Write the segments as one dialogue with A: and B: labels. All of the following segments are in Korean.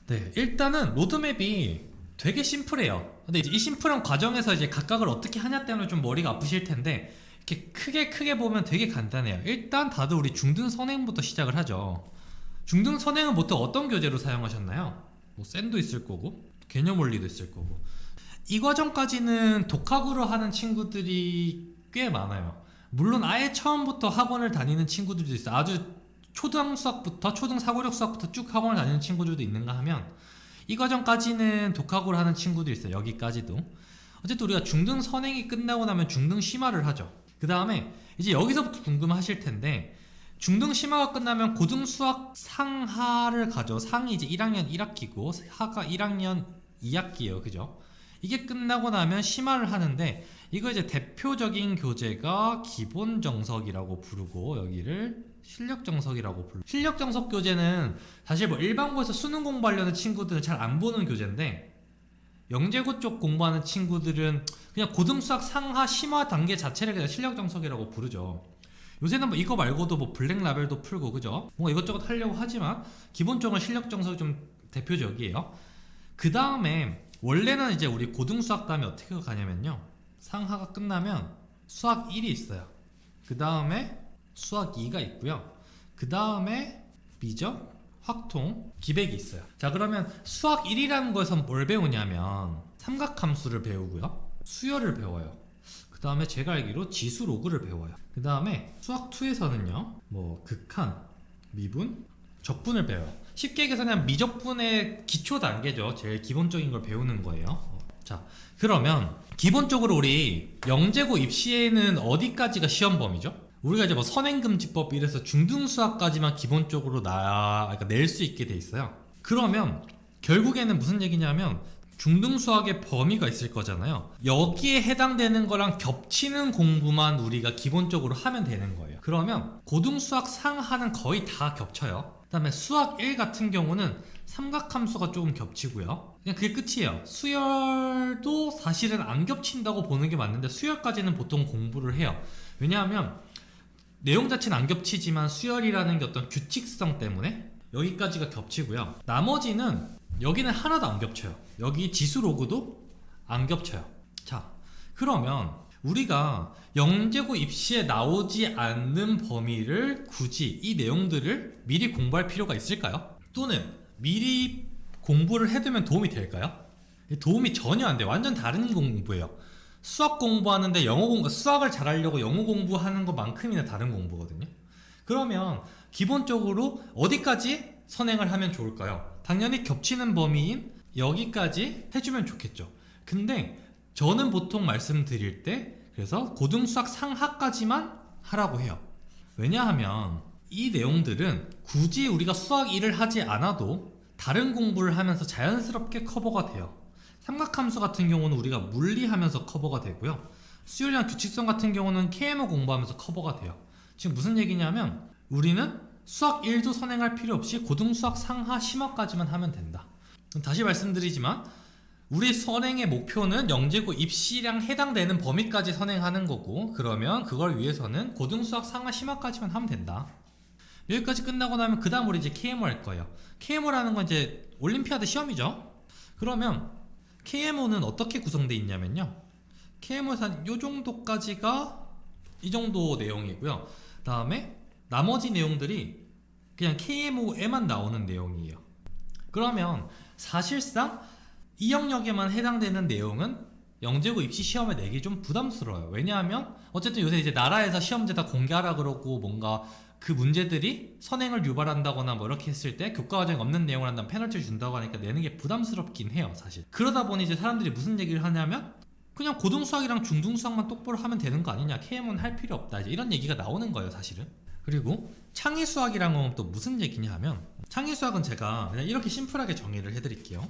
A: 네, 일단은 로드맵이 되게 심플해요. 근데 이제 이 심플한 과정에서 이제 각각을 어떻게 하냐 때문에 좀 머리가 아프실 텐데, 이렇게 크게 보면 되게 간단해요. 일단 다들 우리 중등 선행부터 시작을 하죠. 중등 선행은 보통 어떤 교재로 사용하셨나요? 뭐 센도 있을 거고 개념 원리도 있을 거고. 이 과정까지는 독학으로 하는 친구들이 꽤 많아요. 물론 아예 처음부터 학원을 다니는 친구들도 있어요. 아주 초등 수학부터, 초등 4, 5, 6 수학부터 쭉 학원을 다니는 친구들도 있는가 하면, 이 과정까지는 독학으로 하는 친구들이 있어요. 여기까지도. 어쨌든 우리가 중등 선행이 끝나고 나면 중등 심화를 하죠. 그 다음에 이제 여기서부터 궁금하실 텐데, 중등 심화가 끝나면 고등 수학 상하를 가죠. 상이 이제 1학년 1학기고 하가 1학년 2학기예요. 그죠? 이게 끝나고 나면 심화를 하는데, 이거 이제 대표적인 교재가 기본 정석이라고 부르고, 여기를 실력 정석이라고 부르고. 실력 정석 교재는 사실 뭐 일반고에서 수능 공부하려는 친구들은 잘 안 보는 교재인데, 영재고 쪽 공부하는 친구들은 그냥 고등 수학 상하 심화 단계 자체를 그냥 실력 정석이라고 부르죠. 요새는 뭐 이거 말고도 뭐 블랙 라벨도 풀고, 그죠? 뭔가 이것저것 하려고 하지만 기본적으로 실력 정석이 좀 대표적이에요. 그 다음에 원래는 이제 우리 고등 수학 다음에 어떻게 가냐면요, 상하가 끝나면 수학 1이 있어요. 그 다음에 수학 2가 있고요. 그 다음에 미적, 확통, 기백이 있어요. 자, 그러면 수학 1이라는 거에서 뭘 배우냐면 삼각함수를 배우고요, 수열을 배워요. 그 다음에 제가 알기로 지수 로그를 배워요. 그 다음에 수학 2에서는요, 뭐 극한, 미분, 적분을 배워요. 쉽게 계산하면 미적분의 기초 단계죠. 제일 기본적인 걸 배우는 거예요. 자, 그러면 기본적으로 우리 영재고 입시에는 어디까지가 시험 범위죠? 우리가 이제 뭐 선행금지법 이래서 중등 수학까지만 기본적으로 그러니까 낼 수 있게 돼 있어요. 그러면 결국에는 무슨 얘기냐면 중등 수학의 범위가 있을 거잖아요. 여기에 해당되는 거랑 겹치는 공부만 우리가 기본적으로 하면 되는 거예요. 그러면 고등 수학 상하는 거의 다 겹쳐요. 그 다음에 수학 1 같은 경우는 삼각함수가 조금 겹치고요. 그냥 그게 끝이에요. 수열도 사실은 안 겹친다고 보는 게 맞는데, 수열까지는 보통 공부를 해요. 왜냐하면 내용 자체는 안 겹치지만 수열이라는 게 어떤 규칙성 때문에 여기까지가 겹치고요. 나머지는 여기는 하나도 안 겹쳐요. 여기 지수 로그도 안 겹쳐요. 자, 그러면 우리가 영재고 입시에 나오지 않는 범위를 굳이 이 내용들을 미리 공부할 필요가 있을까요? 또는 미리 공부를 해두면 도움이 될까요? 도움이 전혀 안 돼요. 완전 다른 공부예요. 수학 공부하는데 수학을 잘하려고 영어 공부하는 것만큼이나 다른 공부거든요. 그러면 기본적으로 어디까지 선행을 하면 좋을까요? 당연히 겹치는 범위인 여기까지 해주면 좋겠죠. 근데 저는 보통 말씀드릴 때 그래서 고등 수학 상하까지만 하라고 해요. 왜냐하면 이 내용들은 굳이 우리가 수학 1을 하지 않아도 다른 공부를 하면서 자연스럽게 커버가 돼요. 삼각함수 같은 경우는 우리가 물리하면서 커버가 되고요. 수열이랑 규칙성 같은 경우는 KMO 공부하면서 커버가 돼요. 지금 무슨 얘기냐면 우리는 수학 1도 선행할 필요 없이 고등 수학 상하 심화까지만 하면 된다. 다시 말씀드리지만 우리 선행의 목표는 영재고 입시랑 해당되는 범위까지 선행하는 거고, 그러면 그걸 위해서는 고등 수학 상하 심화까지만 하면 된다. 여기까지 끝나고 나면 그 다음 우리 이제 KMO 할 거예요. KMO라는 건 이제 올림피아드 시험이죠. 그러면 KMO는 어떻게 구성되어 있냐면요, KMO에서 한 요 정도까지가 이 정도 내용이고요. 그 다음에 나머지 내용들이 그냥 KMO에만 나오는 내용이에요. 그러면 사실상 이 영역에만 해당되는 내용은 영재고 입시 시험에 내기 좀 부담스러워요. 왜냐하면 어쨌든 요새 이제 나라에서 시험제 다 공개하라 그러고, 뭔가 그 문제들이 선행을 유발한다거나 뭐 이렇게 했을 때 교과과정에 없는 내용을 한다면 페널티를 준다고 하니까 내는 게 부담스럽긴 해요, 사실. 그러다 보니 이제 사람들이 무슨 얘기를 하냐면 그냥 고등수학이랑 중등수학만 똑바로 하면 되는 거 아니냐, KMO는 할 필요 없다, 이제 이런 얘기가 나오는 거예요, 사실은. 그리고 창의수학이란 건 또 무슨 얘기냐 하면, 창의수학은 제가 그냥 이렇게 심플하게 정의를 해드릴게요.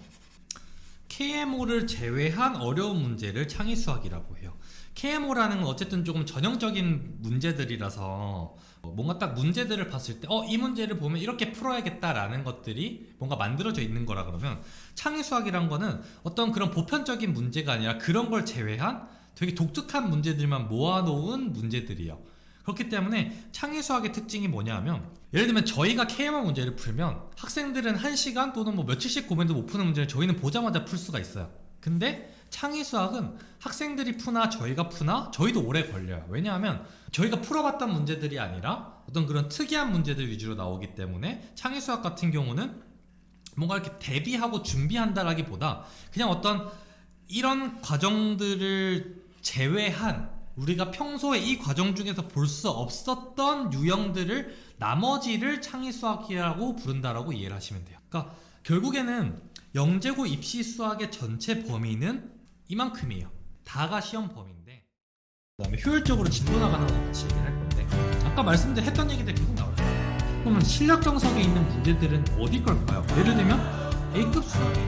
A: KMO를 제외한 어려운 문제를 창의수학이라고 해요. KMO라는 건 어쨌든 조금 전형적인 문제들이라서 뭔가 딱 문제들을 봤을 때 이 문제를 보면 이렇게 풀어야겠다라는 것들이 뭔가 만들어져 있는 거라 그러면, 창의수학이란 거는 어떤 그런 보편적인 문제가 아니라 그런 걸 제외한 되게 독특한 문제들만 모아놓은 문제들이에요. 그렇기 때문에 창의 수학의 특징이 뭐냐면, 예를 들면 저희가 KMR 문제를 풀면 학생들은 1시간 또는 뭐 며칠씩 고민도 못 푸는 문제를 저희는 보자마자 풀 수가 있어요. 근데 창의 수학은 학생들이 푸나 저희가 푸나 저희도 오래 걸려요. 왜냐하면 저희가 풀어봤던 문제들이 아니라 어떤 그런 특이한 문제들 위주로 나오기 때문에 창의 수학 같은 경우는 뭔가 이렇게 대비하고 준비한다라기보다 그냥 어떤 이런 과정들을 제외한 우리가 평소에 이 과정 중에서 볼 수 없었던 유형들을 나머지를 창의 수학이라고 부른다라고 이해를 하시면 돼요. 그러니까 결국에는 영재고 입시 수학의 전체 범위는 이만큼이에요. 다가 시험 범위인데, 그다음에 효율적으로 진도 나가는 거 같이 얘기를 할 건데, 아까 했던 얘기들 계속 나와요. 그러면 실력 정석에 있는 문제들은 어디 걸까요? 예를 들면 A급 수학